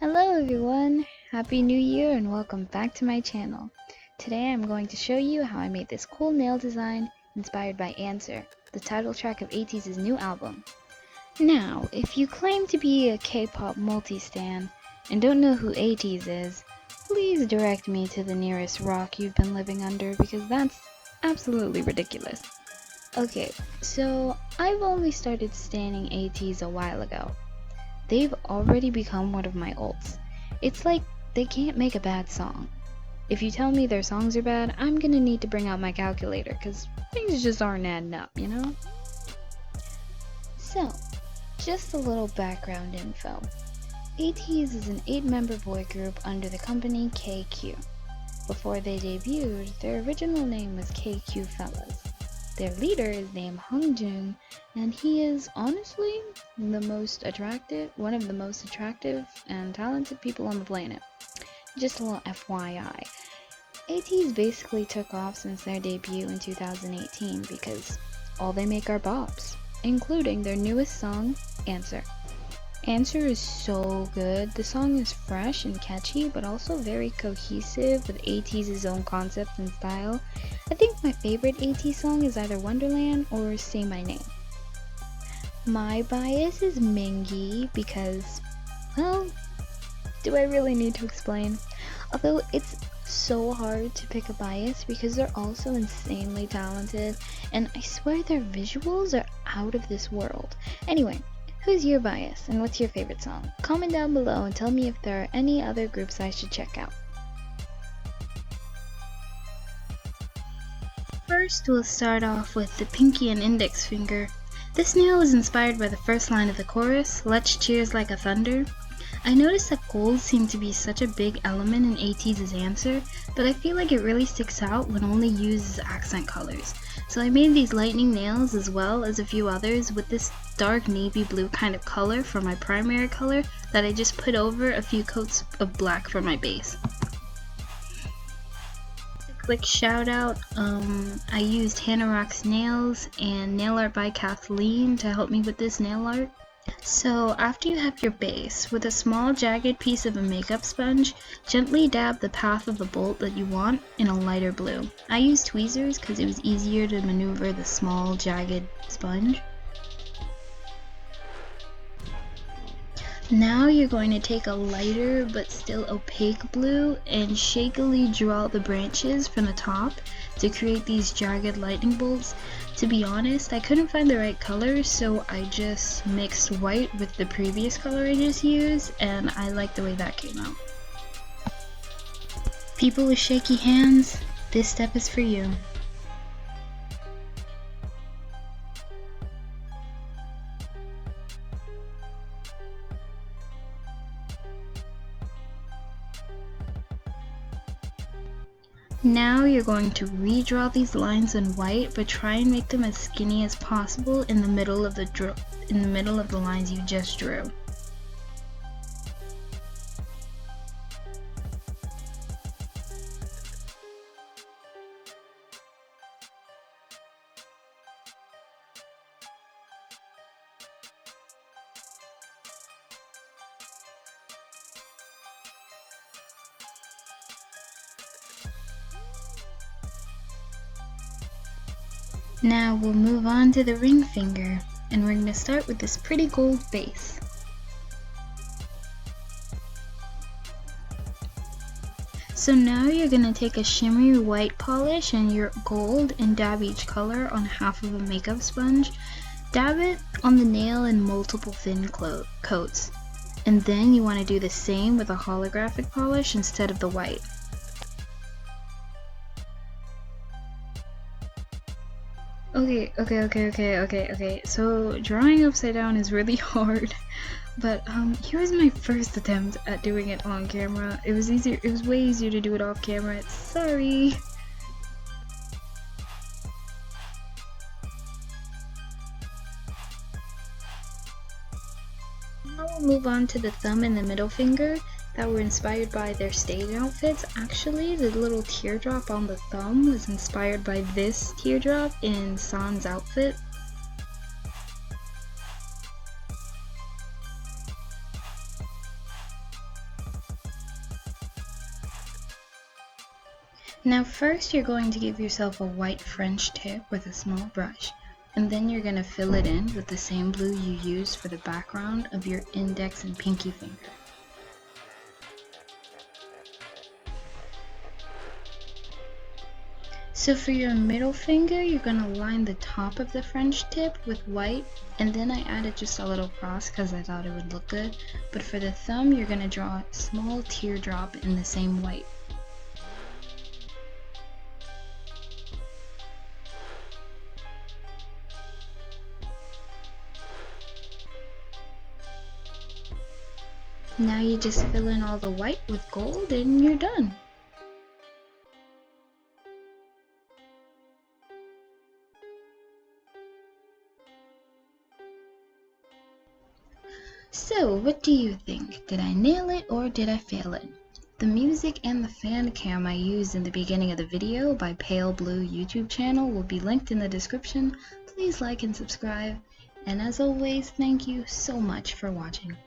Hello everyone! Happy New Year and welcome back to my channel. Today I'm going to show you how I made this cool nail design inspired by Answer, the title track of Ateez's new album. Now, if you claim to be a K-pop multi-stan and don't know who Ateez is, please direct me to the nearest rock you've been living under because that's absolutely ridiculous. Okay, so I've only started standing Ateez a while ago. They've already become one of my ults. It's like they can't make a bad song. If you tell me their songs are bad, I'm gonna need to bring out my calculator because things just aren't adding up, you know? So, just a little background info. Ateez is an 8-member boy group under the company KQ. Before they debuted, their original name was KQ Fellas. Their leader is named Hungjung, and he is honestly one of the most attractive and talented people on the planet. Just a little FYI. Ateez basically took off since their debut in 2018 because all they make are bops, including their newest song, Answer. Answer is so good. The song is fresh and catchy, but also very cohesive with Ateez's own concept and style. I think my favorite Ateez song is either Wonderland or Say My Name. My bias is Mingi because, well, do I really need to explain? Although it's so hard to pick a bias because they're all so insanely talented, and I swear their visuals are out of this world. Anyway, who's your bias and what's your favorite song? Comment down below and tell me if there are any other groups I should check out. First, we'll start off with the pinky and index finger. This nail is inspired by the first line of the chorus, "Let's cheers like a thunder." I noticed that gold seemed to be such a big element in Ateez's Answer, but I feel like it really sticks out when only used as accent colors. So I made these lightning nails as well as a few others with this dark navy blue kind of color for my primary color that I just put over a few coats of black for my base. Quick shout out, I used Hannah Rock's Nails and Nail Art by Kathleen to help me with this nail art. So after you have your base, with a small jagged piece of a makeup sponge, gently dab the path of the bolt that you want in a lighter blue. I used tweezers because it was easier to maneuver the small jagged sponge. Now you're going to take a lighter but still opaque blue and shakily draw the branches from the top to create these jagged lightning bolts. To be honest, I couldn't find the right color, so I just mixed white with the previous color I just used, and I like the way that came out. People with shaky hands, this step is for you. Now you're going to redraw these lines in white, but try and make them as skinny as possible in the middle of the lines you just drew. Now we'll move on to the ring finger, and we're going to start with this pretty gold base. So now you're going to take a shimmery white polish and your gold and dab each color on half of a makeup sponge. Dab it on the nail in multiple thin coats. And then you want to do the same with a holographic polish instead of the white. Okay, so drawing upside down is really hard, but here was my first attempt at doing it on camera. It was way easier to do it off camera. Sorry. Now we'll move on to the thumb and the middle finger that were inspired by their stage outfits. Actually, the little teardrop on the thumb was inspired by this teardrop in San's outfit. Now first you're going to give yourself a white French tip with a small brush, and then you're going to fill it in with the same blue you used for the background of your index and pinky finger. So for your middle finger, you're going to line the top of the French tip with white, and then I added just a little cross because I thought it would look good. But for the thumb, you're going to draw a small teardrop in the same white. Now you just fill in all the white with gold and you're done. So, what do you think? Did I nail it or did I fail it? The music and the fan cam I used in the beginning of the video by Pale Blue YouTube channel will be linked in the description. Please like and subscribe. And as always, thank you so much for watching.